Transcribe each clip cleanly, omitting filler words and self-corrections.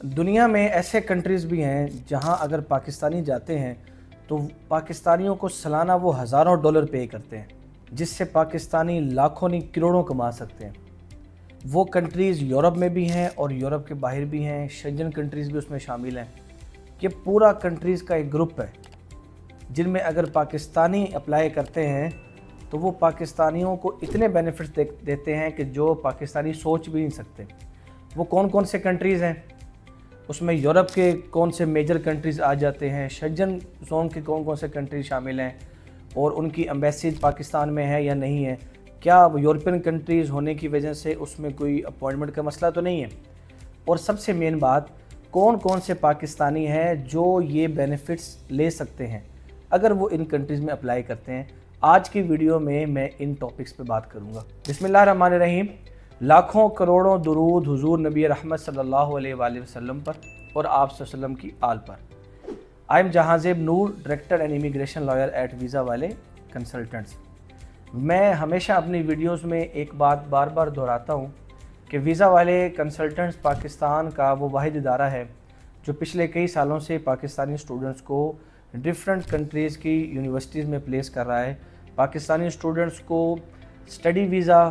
دنیا میں ایسے کنٹریز بھی ہیں جہاں اگر پاکستانی جاتے ہیں تو پاکستانیوں کو سالانہ وہ ہزاروں ڈالر پے کرتے ہیں، جس سے پاکستانی لاکھوں نہیں کروڑوں کما سکتے ہیں۔ وہ کنٹریز یورپ میں بھی ہیں اور یورپ کے باہر بھی ہیں، شنجن کنٹریز بھی اس میں شامل ہیں۔ یہ پورا کنٹریز کا ایک گروپ ہے جن میں اگر پاکستانی اپلائی کرتے ہیں تو وہ پاکستانیوں کو اتنے بینیفٹس دیتے ہیں کہ جو پاکستانی سوچ بھی نہیں سکتے۔ وہ کون کون سے کنٹریز ہیں؟ اس میں یورپ کے کون سے میجر کنٹریز آ جاتے ہیں، شنجن زون کے کون کون سے کنٹریز شامل ہیں اور ان کی ایمبیسیز پاکستان میں ہے یا نہیں ہے، کیا وہ یورپین کنٹریز ہونے کی وجہ سے اس میں کوئی اپوائنٹمنٹ کا مسئلہ تو نہیں ہے، اور سب سے مین بات کون کون سے پاکستانی ہیں جو یہ بینیفٹس لے سکتے ہیں اگر وہ ان کنٹریز میں اپلائی کرتے ہیں۔ آج کی ویڈیو میں ان ٹاپکس پہ بات کروں گا۔ بسم اللہ الرحمن الرحیم۔ لاکھوں کروڑوں درود حضور نبی رحمت صلی اللہ علیہ وآلہ وسلم پر اور آپ صلی اللہ علیہ وسلم کی آل پر۔ I am Jahanzeb Noor, director and immigration lawyer at visa والے کنسلٹنٹس۔ میں ہمیشہ اپنی ویڈیوز میں ایک بات بار بار دہراتا ہوں کہ ویزا والے کنسلٹنٹس پاکستان کا وہ واحد ادارہ ہے جو پچھلے کئی سالوں سے پاکستانی اسٹوڈنٹس کو ڈفرینٹ کنٹریز کی یونیورسٹیز میں پلیس کر رہا ہے۔ پاکستانی اسٹوڈنٹس کو اسٹڈی ویزا،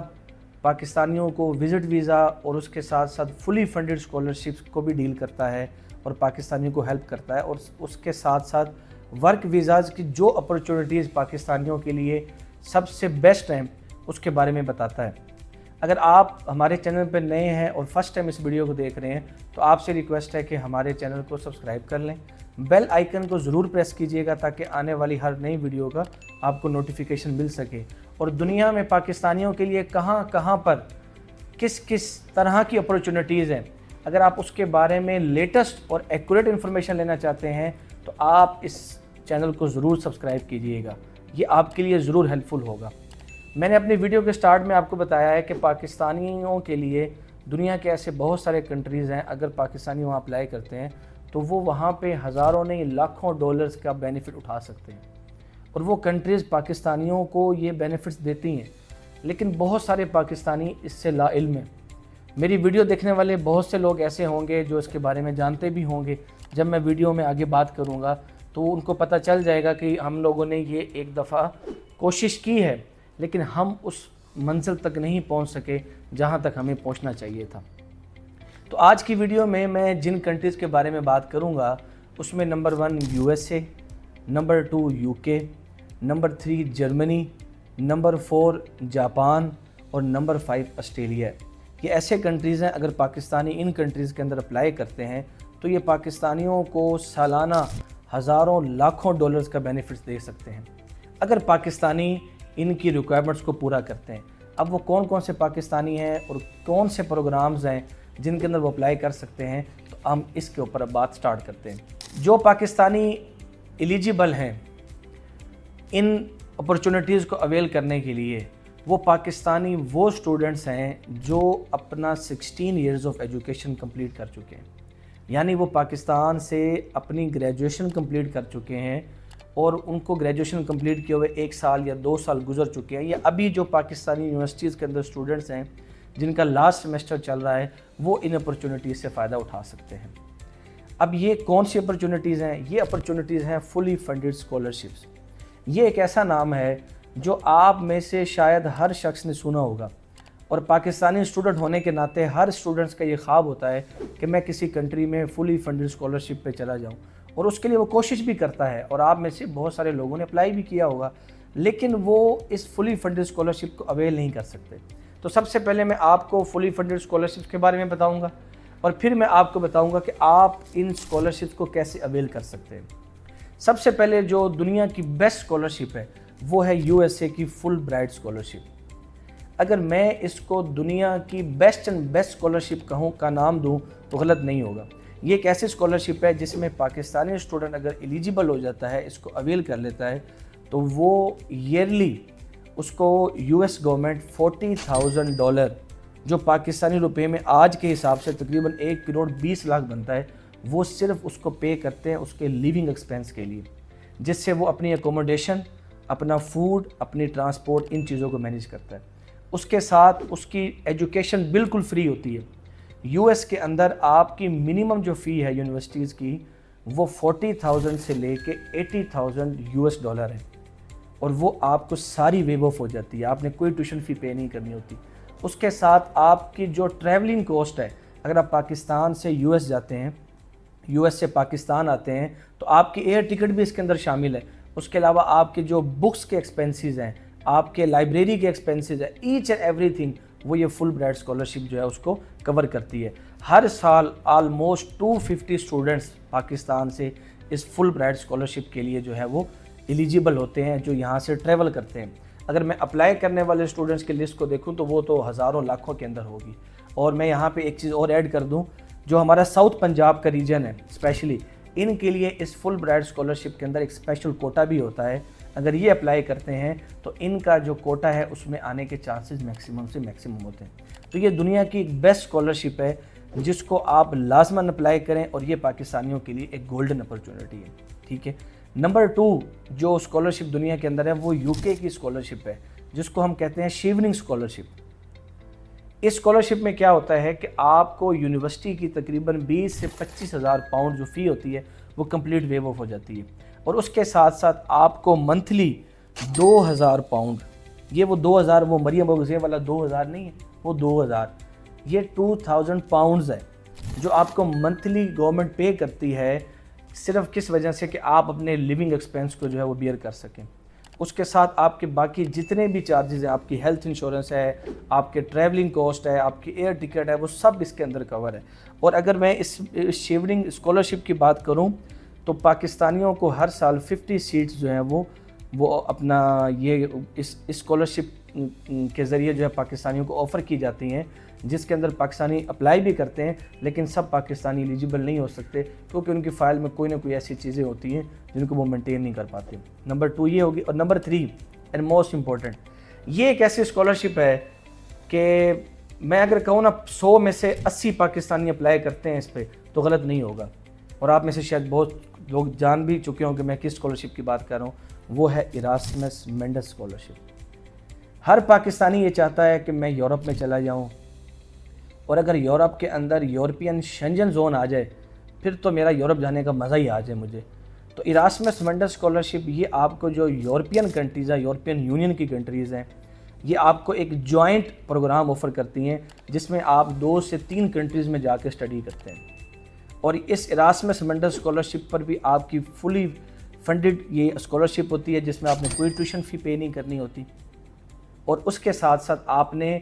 پاکستانیوں کو وزٹ ویزا اور اس کے ساتھ ساتھ فلی فنڈڈ اسکالرشپس کو بھی ڈیل کرتا ہے اور پاکستانیوں کو ہیلپ کرتا ہے، اور اس کے ساتھ ساتھ ورک ویزاز کی جو اپرچونیٹیز پاکستانیوں کے لیے سب سے بیسٹ ہیں اس کے بارے میں بتاتا ہے۔ اگر آپ ہمارے چینل پہ نئے ہیں اور فرسٹ ٹائم اس ویڈیو کو دیکھ رہے ہیں تو آپ سے ریکویسٹ ہے کہ ہمارے چینل کو سبسکرائب کر لیں، بیل آئیکن کو ضرور پریس کیجئے گا تاکہ آنے والی ہر نئی ویڈیو کا آپ کو نوٹیفیکیشن مل سکے، اور دنیا میں پاکستانیوں کے لیے کہاں کہاں پر کس کس طرح کی اپرچونیٹیز ہیں، اگر آپ اس کے بارے میں لیٹسٹ اور ایکوریٹ انفارمیشن لینا چاہتے ہیں تو آپ اس چینل کو ضرور سبسکرائب کیجئے گا، یہ آپ کے لیے ضرور ہیلپ فل ہوگا۔ میں نے اپنی ویڈیو کے سٹارٹ میں آپ کو بتایا ہے کہ پاکستانیوں کے لیے دنیا کے ایسے بہت سارے کنٹریز ہیں، اگر پاکستانی وہاں اپلائی کرتے ہیں تو وہ وہاں پہ ہزاروں نہیں لاکھوں ڈالرز کا بینیفٹ اٹھا سکتے ہیں، اور وہ کنٹریز پاکستانیوں کو یہ بینیفٹس دیتی ہیں، لیکن بہت سارے پاکستانی اس سے لا علم ہیں۔ میری ویڈیو دیکھنے والے بہت سے لوگ ایسے ہوں گے جو اس کے بارے میں جانتے بھی ہوں گے، جب میں ویڈیو میں آگے بات کروں گا تو ان کو پتہ چل جائے گا کہ ہم لوگوں نے یہ ایک دفعہ کوشش کی ہے لیکن ہم اس منزل تک نہیں پہنچ سکے جہاں تک ہمیں پہنچنا چاہیے تھا۔ تو آج کی ویڈیو میں جن کنٹریز کے بارے میں بات کروں گا اس میں number 1 U S A, number 2 you کے، نمبر 3 جرمنی، نمبر 4 جاپان اور نمبر 5 آسٹریلیا ہے۔ یہ ایسے کنٹریز ہیں اگر پاکستانی ان کنٹریز کے اندر اپلائی کرتے ہیں تو یہ پاکستانیوں کو سالانہ ہزاروں لاکھوں ڈالرز کا بینیفٹس دے سکتے ہیں اگر پاکستانی ان کی ریکوائرمنٹس کو پورا کرتے ہیں۔ اب وہ کون کون سے پاکستانی ہیں اور کون سے پروگرامز ہیں جن کے اندر وہ اپلائی کر سکتے ہیں، تو ہم اس کے اوپر اب بات سٹارٹ کرتے ہیں۔ جو پاکستانی ایلیجیبل ہیں ان اپرچونیٹیز کو اویل کرنے کے لیے، وہ پاکستانی وہ اسٹوڈنٹس ہیں جو اپنا 16 ایئرز آف ایجوکیشن کمپلیٹ کر چکے ہیں، یعنی وہ پاکستان سے اپنی گریجویشن کمپلیٹ کر چکے ہیں اور ان کو گریجویشن کمپلیٹ کیے ہوئے 1 سال یا 2 سال گزر چکے ہیں، یا ابھی جو پاکستانی یونیورسٹیز کے اندر اسٹوڈنٹس ہیں جن کا لاسٹ سیمسٹر چل رہا ہے وہ ان اپرچونیٹیز سے فائدہ اٹھا سکتے ہیں۔ اب یہ کون سی اپرچونیٹیز ہیں؟ یہ اپرچونیٹیز ہیں فلی فنڈڈ اسکالرشپس۔ یہ ایک ایسا نام ہے جو آپ میں سے شاید ہر شخص نے سنا ہوگا، اور پاکستانی اسٹوڈنٹ ہونے کے ناطے ہر اسٹوڈنٹس کا یہ خواب ہوتا ہے کہ میں کسی کنٹری میں فلی فنڈڈ اسکالرشپ پہ چلا جاؤں، اور اس کے لیے وہ کوشش بھی کرتا ہے، اور آپ میں سے بہت سارے لوگوں نے اپلائی بھی کیا ہوگا لیکن وہ اس فلی فنڈڈ اسکالرشپ کو اویل نہیں کر سکتے۔ تو سب سے پہلے میں آپ کو فلی فنڈڈ اسکالرشپ کے بارے میں بتاؤں گا، اور پھر میں آپ کو بتاؤں گا کہ آپ ان اسکالرشپس کو کیسے اویل کر سکتے ہیں۔ سب سے پہلے جو دنیا کی بیسٹ اسکالرشپ ہے وہ ہے یو ایس اے کی فل برائٹ اسکالرشپ۔ اگر میں اس کو دنیا کی بیسٹ اینڈ بیسٹ اسکالرشپ کہوں کا نام دوں تو غلط نہیں ہوگا۔ یہ ایک ایسی اسکالرشپ ہے جس میں پاکستانی اسٹوڈنٹ اگر ایلیجیبل ہو جاتا ہے، اس کو اویل کر لیتا ہے، تو وہ ایئرلی اس کو یو ایس گورنمنٹ $40,000 جو پاکستانی روپے میں آج کے حساب سے تقریباً 1,20,00,000 بنتا ہے، وہ صرف اس کو پے کرتے ہیں اس کے لیونگ ایکسپینس کے لیے، جس سے وہ اپنی اکوموڈیشن، اپنا فوڈ، اپنی ٹرانسپورٹ، ان چیزوں کو مینیج کرتا ہے۔ اس کے ساتھ اس کی ایجوکیشن بالکل فری ہوتی ہے۔ یو ایس کے اندر آپ کی منیمم جو فی ہے یونیورسٹیز کی وہ 40,000 سے لے کے 80,000 US ڈالر ہے، اور وہ آپ کو ساری ویو آف ہو جاتی ہے، آپ نے کوئی ٹیوشن فی پے نہیں کرنی ہوتی۔ اس کے ساتھ آپ کی جو ٹریولنگ کوسٹ ہے، اگر آپ پاکستان سے یو ایس جاتے ہیں، یو ایس سے پاکستان آتے ہیں، تو آپ کی ایئر ٹکٹ بھی اس کے اندر شامل ہے۔ اس کے علاوہ آپ کے جو بکس کے ایکسپینسز ہیں، آپ کے لائبریری کے ایکسپینسز ہیں، ایچ اینڈ ایوری تھنگ وہ یہ فل برائٹ اسکالرشپ جو ہے اس کو کور کرتی ہے۔ ہر سال آلموسٹ 250 اسٹوڈنٹس پاکستان سے اس فل برائٹ اسکالرشپ کے لیے جو ہے وہ ایلیجیبل ہوتے ہیں، جو یہاں سے ٹریول کرتے ہیں۔ اگر میں اپلائی کرنے والے اسٹوڈنٹس کی لسٹ کو دیکھوں تو وہ تو ہزاروں لاکھوں کے اندر ہوگی۔ اور میں یہاں پہ ایک چیز اور ایڈ کر دوں، جو ہمارا ساؤتھ پنجاب کا ریجن ہے اسپیشلی، ان کے لیے اس فل برائٹ اسکالرشپ کے اندر ایک اسپیشل کوٹا بھی ہوتا ہے۔ اگر یہ اپلائی کرتے ہیں تو ان کا جو کوٹا ہے اس میں آنے کے چانسز میکسیمم سے میکسیمم ہوتے ہیں۔ تو یہ دنیا کی ایک بیسٹ اسکالرشپ ہے جس کو آپ لازماً اپلائی کریں، اور یہ پاکستانیوں کے لیے ایک گولڈن اپرچونٹی ہے، ٹھیک ہے۔ نمبر 2 جو اسکالرشپ دنیا کے اندر ہے وہ یو کے کی اسکالرشپ ہے، جس کو ہم کہتے ہیں شیوننگ اسکالرشپ۔ اس اسکالرشپ میں کیا ہوتا ہے کہ آپ کو یونیورسٹی کی تقریباً 20 سے 25,000 پاؤنڈ جو فی ہوتی ہے وہ کمپلیٹ ویو آف ہو جاتی ہے، اور اس کے ساتھ ساتھ آپ کو منتھلی 2,000 پاؤنڈ، یہ وہ 2,000 وہ مریم بغزے والا 2,000 نہیں ہے، وہ 2,000، یہ 2,000 پاؤنڈز ہے جو آپ کو منتھلی گورنمنٹ پے کرتی ہے، صرف کس وجہ سے کہ آپ اپنے لیونگ ایکسپینس کو جو ہے وہ بیئر کر سکیں۔ اس کے ساتھ آپ کے باقی جتنے بھی چارجز ہیں، آپ کی ہیلتھ انشورنس ہے، آپ کے ٹریولنگ کوسٹ ہے، آپ کی ایئر ٹکٹ ہے، وہ سب اس کے اندر کور ہے۔ اور اگر میں اس شیوننگ اسکالرشپ کی بات کروں تو پاکستانیوں کو ہر سال 50 سیٹس جو ہیں وہ اپنا یہ اس اسکالرشپ کے ذریعے جو ہے پاکستانیوں کو آفر کی جاتی ہیں، جس کے اندر پاکستانی اپلائی بھی کرتے ہیں، لیکن سب پاکستانی ایلیجیبل نہیں ہو سکتے کیونکہ ان کی فائل میں کوئی نہ کوئی ایسی چیزیں ہوتی ہیں جن کو وہ مینٹین نہیں کر پاتے۔ نمبر 2 یہ ہوگی، اور نمبر 3 اینڈ موسٹ امپورٹنٹ، یہ ایک ایسی اسکالرشپ ہے کہ میں اگر کہوں نا 100 میں سے 80 پاکستانی اپلائی کرتے ہیں اس پہ تو غلط نہیں ہوگا، اور آپ میں سے شاید بہت لوگ جان بھی چکے ہوں کہ میں کس اسکالرشپ کی بات کر رہا ہوں، وہ ہے ایراسمس مینڈس اسکالرشپ۔ ہر پاکستانی یہ چاہتا ہے کہ میں یورپ میں چلا جاؤں، اور اگر یورپ کے اندر یورپین شنجن زون آ جائے پھر تو میرا یورپ جانے کا مزہ ہی آ جائے مجھے۔ تو ایراسمس مینڈس اسکالرشپ یہ آپ کو جو یورپین کنٹریز ہیں، یورپین یونین کی کنٹریز ہیں، یہ آپ کو ایک جوائنٹ پروگرام آفر کرتی ہیں جس میں آپ 2 سے 3 کنٹریز میں جا کے اسٹڈی کرتے ہیں، اور اس ایراسمس مینڈس اسکالرشپ پر بھی آپ کی فلی فنڈڈ یہ اسکالرشپ ہوتی ہے جس میں آپ نے کوئی ٹیوشن فی پے نہیں کرنی ہوتی، اور اس کے ساتھ ساتھ آپ نے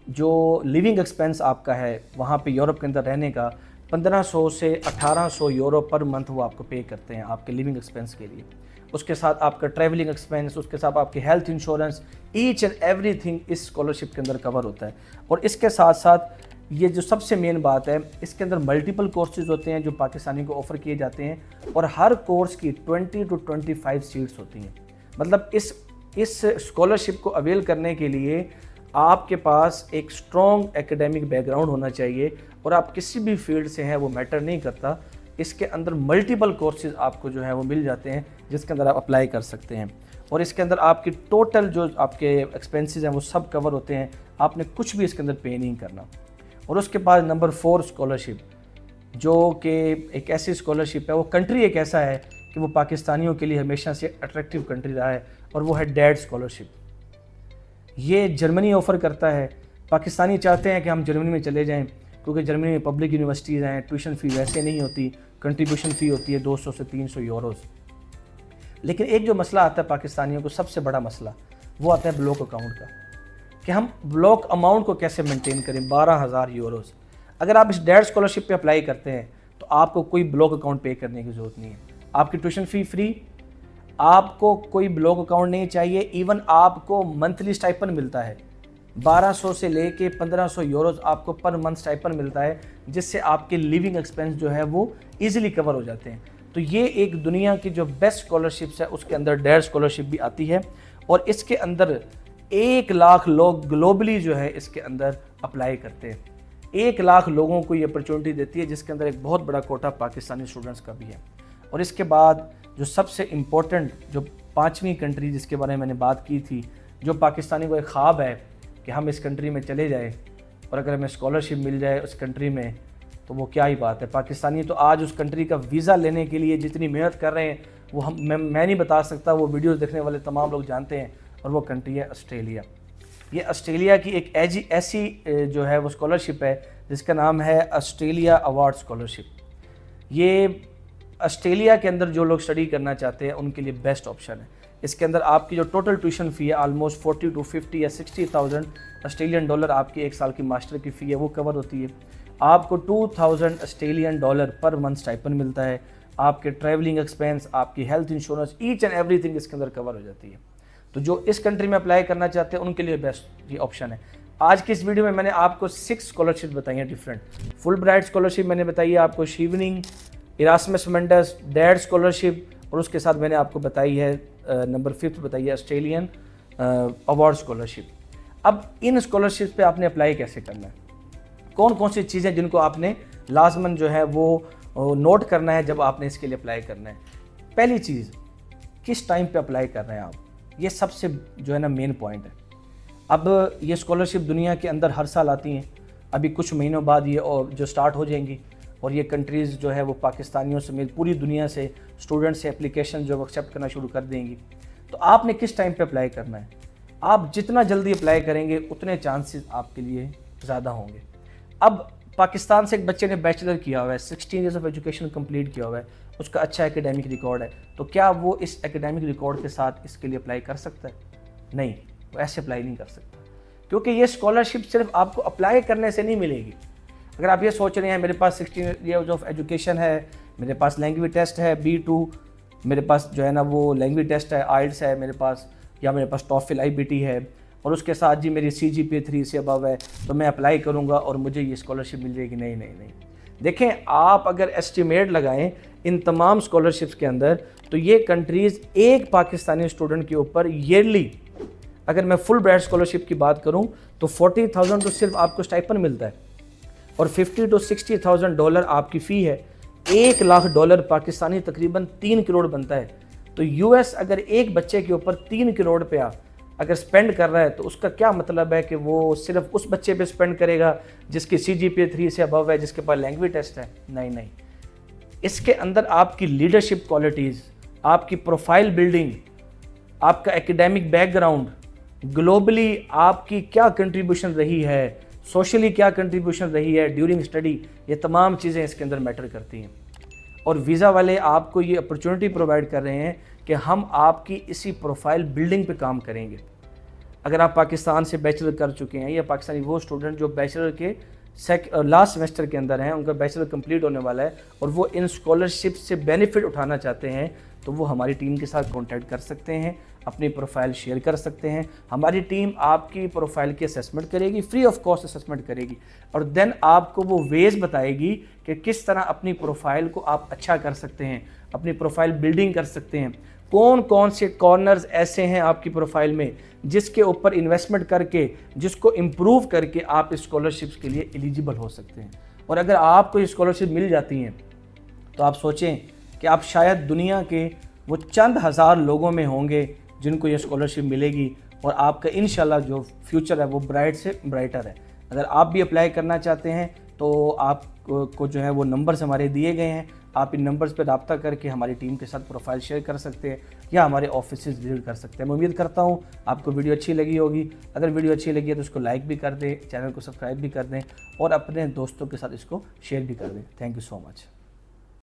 جو لیونگ ایکسپینس آپ کا ہے وہاں پہ یورپ کے اندر رہنے کا 1500 سے 1800 یورو پر منتھ وہ آپ کو پے کرتے ہیں آپ کے لیونگ ایکسپینس کے لیے۔ اس کے ساتھ آپ کا ٹریولنگ ایکسپینس، اس کے ساتھ آپ کی health insurance, each and every thing اس اسکالرشپ کے اندر کور ہوتا ہے۔ اور اس کے ساتھ ساتھ یہ جو سب سے مین بات ہے، اس کے اندر ملٹیپل کورسز ہوتے ہیں جو پاکستانی کو آفر کیے جاتے ہیں، اور ہر کورس کی 20 to 25 سیٹس ہوتی ہیں۔ مطلب اس اسکالرشپ کو اویل کرنے کے لیے آپ کے پاس ایک اسٹرانگ ایکیڈیمک بیک گراؤنڈ ہونا چاہیے، اور آپ کسی بھی فیلڈ سے ہیں وہ میٹر نہیں کرتا، اس کے اندر ملٹیپل کورسز آپ کو جو ہے وہ مل جاتے ہیں جس کے اندر آپ اپلائی کر سکتے ہیں، اور اس کے اندر آپ کی ٹوٹل جو آپ کے ایکسپینسز ہیں وہ سب کور ہوتے ہیں، آپ نے کچھ بھی اس کے اندر پے نہیں کرنا۔ اور اس کے بعد نمبر 4 اسکالرشپ، جو کہ ایک ایسی اسکالرشپ ہے، وہ کنٹری ایک ایسا ہے کہ وہ پاکستانیوں کے لیے ہمیشہ سے اٹریکٹیو کنٹری رہا ہے، اور وہ ہے ڈیڈ اسکالرشپ۔ یہ جرمنی آفر کرتا ہے۔ پاکستانی چاہتے ہیں کہ ہم جرمنی میں چلے جائیں کیونکہ جرمنی میں پبلک یونیورسٹیز ہیں، ٹیوشن فی ویسے نہیں ہوتی، کنٹریبیوشن فی ہوتی ہے 200 سے 300 یوروز۔ لیکن ایک جو مسئلہ آتا ہے پاکستانیوں کو، سب سے بڑا مسئلہ، وہ آتا ہے بلاک اکاؤنٹ کا، کہ ہم بلاک اماؤنٹ کو کیسے مینٹین کریں۔ 12,000 یوروز اگر آپ اس ڈیڈ اسکالرشپ پہ اپلائی کرتے ہیں تو آپ کو کوئی بلاک اکاؤنٹ پے کرنے کی ضرورت نہیں ہے، آپ کی ٹیوشن فی فری، آپ کو کوئی بلاک اکاؤنٹ نہیں چاہیے، ایون آپ کو منتھلی اسٹائپن ملتا ہے 1200 سے لے کے 1500 یوروز آپ کو پر منتھ اسٹائپن ملتا ہے، جس سے آپ کے لیونگ ایکسپینس جو ہے وہ ایزیلی کور ہو جاتے ہیں۔ تو یہ ایک دنیا کی جو بیسٹ اسکالرشپس ہے اس کے اندر ڈیڈ اسکالرشپ بھی آتی ہے، اور اس کے اندر 1 لاکھ لوگ گلوبلی جو ہے اس کے اندر اپلائی کرتے ہیں۔ 1 لاکھ لوگوں کو یہ اپرچونٹی دیتی ہے، جس کے اندر ایک بہت بڑا کوٹا پاکستانی اسٹوڈنٹس کا بھی ہے۔ اور اس کے بعد جو سب سے امپورٹنٹ جو 5ویں کنٹری جس کے بارے میں نے بات کی تھی، جو پاکستانی کو ایک خواب ہے کہ ہم اس کنٹری میں چلے جائیں، اور اگر ہمیں اسکالرشپ مل جائے اس کنٹری میں تو وہ کیا ہی بات ہے. پاکستانی تو آج اس کنٹری کا ویزا لینے کے لیے جتنی محنت کر رہے ہیں وہ میں نہیں بتا سکتا, وہ ویڈیوز دیکھنے والے تمام لوگ جانتے ہیں. اور وہ کنٹری ہے آسٹریلیا. یہ آسٹریلیا کی ایک ایسی جو ہے وہ اسکالرشپ ہے جس کا نام ہے آسٹریلیا ایوارڈ اسکالرشپ. یہ آسٹریلیا کے اندر جو لوگ اسٹڈی کرنا چاہتے ہیں ان کے لیے بیسٹ آپشن ہے. اس کے اندر آپ کی جو ٹوٹل ٹیوشن فی ہے آلموسٹ 40 to 50 یا 60,000 آسٹریلین ڈالر آپ کی ایک سال کی ماسٹر کی فی ہے وہ کور ہوتی ہے. آپ کو 2,000 Australian dollar per month stipend ملتا ہے. آپ کے ٹریولنگ ایکسپینس, آپ کی health insurance, each and every thing اس کے اندر کور ہو جاتی ہے. تو جو اس کنٹری میں اپلائی کرنا چاہتے ہیں ان کے لیے بیسٹ یہ آپشن ہے. آج کی اس ویڈیو میں نے آپ کو 6 اسکالرشپ بتائی ہیں ڈفرینٹ. فل برائٹ اسکالرشپ میں نے بتائی ہے آپ کو, شیوننگ, اراسمس منڈس, ڈیڈ اسکالرشپ, اور اس کے ساتھ میں نے آپ کو بتائی ہے نمبر 5 بتائی ہے آسٹریلین ایوارڈ اسکالرشپ. اب ان اسکالرشپ پہ آپ نے اپلائی کیسے کرنا ہے, کون کون سی چیزیں جن کو آپ نے لازماً جو ہے وہ نوٹ کرنا ہے جب آپ نے اس کے لیے اپلائی کرنا ہے. پہلی چیز, کس ٹائم پہ اپلائی کر رہے ہیں آپ, یہ سب سے جو ہے نا مین پوائنٹ ہے. اب یہ اسکالرشپ دنیا کے اندر ہر سال آتی ہیں, ابھی کچھ مہینوں بعد یہ جو سٹارٹ ہو جائیں گی, اور یہ کنٹریز جو ہے وہ پاکستانیوں سمیت پوری دنیا سے اسٹوڈنٹ سے اپلیکیشن جو ایکسیپٹ کرنا شروع کر دیں گی. تو آپ نے کس ٹائم پہ اپلائی کرنا ہے, آپ جتنا جلدی اپلائی کریں گے اتنے چانسز آپ کے لیے زیادہ ہوں گے. اب پاکستان سے ایک بچے نے بیچلر کیا ہوا ہے, 16 ایئرس آف ایجوکیشن کمپلیٹ کیا ہوا ہے, اس کا اچھا ایکیڈیمک ریکارڈ ہے, تو کیا وہ اس ایکیڈیمک ریکارڈ کے ساتھ اس کے لیے اپلائی کر سکتا ہے؟ نہیں, وہ ایسے اپلائی نہیں کر سکتا, کیونکہ یہ اسکالرشپ صرف آپ کو اپلائی کرنے سے نہیں ملے گی. اگر آپ یہ سوچ رہے ہیں میرے پاس 16 ایئرز آف ایجوکیشن ہے, میرے پاس لینگویج ٹیسٹ ہے B2, میرے پاس جو ہے نا وہ لینگویج ٹیسٹ ہے آئلٹس ہے میرے پاس, یا میرے پاس ٹافل IBT ہے, اور اس کے ساتھ جی میری CGPA 3 سے ابو ہے, تو میں اپلائی کروں گا اور مجھے یہ اسکالرشپ مل جائے گی. نہیں نہیں نہیں, دیکھیں آپ اگر ایسٹیمیٹ لگائیں ان تمام اسکالرشپس کے اندر, تو یہ کنٹریز ایک پاکستانی اسٹوڈنٹ کے اوپر ایئرلی, اگر میں فل برائٹ اسکالرشپ کی بات کروں تو 40,000 تو صرف آپ کو اسٹائپن ملتا ہے, اور 50 to 60,000 ڈالر آپ کی فی ہے. $1,00,000 پاکستانی تقریباً 3 کروڑ بنتا ہے. تو US اگر ایک بچے کے اوپر 3 کروڑ پہ اگر اسپینڈ کر رہا ہے تو اس کا کیا مطلب ہے کہ وہ صرف اس بچے پہ اسپینڈ کرے گا جس کی CGPA 3 سے ابو ہے, جس کے پاس لینگویج ٹیسٹ ہے؟ نہیں نہیں, اس کے اندر آپ کی لیڈرشپ کوالٹیز, آپ کی پروفائل بلڈنگ, آپ کا ایکیڈیمک بیک گراؤنڈ, گلوبلی آپ کی کیا کنٹریبیوشن رہی ہے, سوشلی کیا کنٹریبیوشن رہی ہے ڈیورنگ اسٹڈی, یہ تمام چیزیں اس کے اندر میٹر کرتی ہیں. اور ویزا والے آپ کو یہ اپرچونٹی پرووائڈ کر رہے ہیں کہ ہم آپ کی اسی پروفائل بلڈنگ پہ کام کریں گے. اگر آپ پاکستان سے بیچلر کر چکے ہیں, یا پاکستانی وہ اسٹوڈنٹ جو بیچلر کے لاسٹ سیمسٹر کے اندر ہیں, ان کا بیچلر کمپلیٹ ہونے والا ہے, اور وہ ان اسکالرشپ سے بینیفٹ اٹھانا چاہتے ہیں, تو وہ ہماری ٹیم کے ساتھ کانٹیکٹ کر سکتے ہیں, اپنی پروفائل شیئر کر سکتے ہیں. ہماری ٹیم آپ کی پروفائل کی اسیسمنٹ کرے گی, فری آف کاسٹ اسیسمنٹ کرے گی, اور دین آپ کو وہ ویز بتائے گی کہ کس طرح اپنی پروفائل کو آپ اچھا کر سکتے ہیں, اپنی پروفائل بلڈنگ کر سکتے ہیں. کون کون سے کارنرز ایسے ہیں آپ کی پروفائل میں جس کے اوپر انویسٹمنٹ کر کے, جس کو امپروو کر کے آپ اسکالرشپس کے لیے ایلیجیبل ہو سکتے ہیں. اور اگر آپ کو اسکالرشپ مل جاتی ہیں تو آپ سوچیں کہ آپ شاید دنیا کے وہ چند ہزار لوگوں میں ہوں گے جن کو یہ اسکالرشپ ملے گی, اور آپ کا انشاءاللہ جو فیوچر ہے وہ برائٹ سے برائٹر ہے. اگر آپ بھی اپلائی کرنا چاہتے ہیں تو آپ کو جو ہے وہ نمبرز ہمارے دیے گئے ہیں, آپ ان نمبرز پہ رابطہ کر کے ہماری ٹیم کے ساتھ پروفائل شیئر کر سکتے ہیں, یا ہمارے آفیسز وزٹ کر سکتے ہیں. میں امید کرتا ہوں آپ کو ویڈیو اچھی لگی ہوگی. اگر ویڈیو اچھی لگی ہے تو اس کو لائک بھی کر دیں, چینل کو سبسکرائب بھی کر دیں, اور اپنے دوستوں کے ساتھ اس کو شیئر بھی کر دیں. Thank you so much.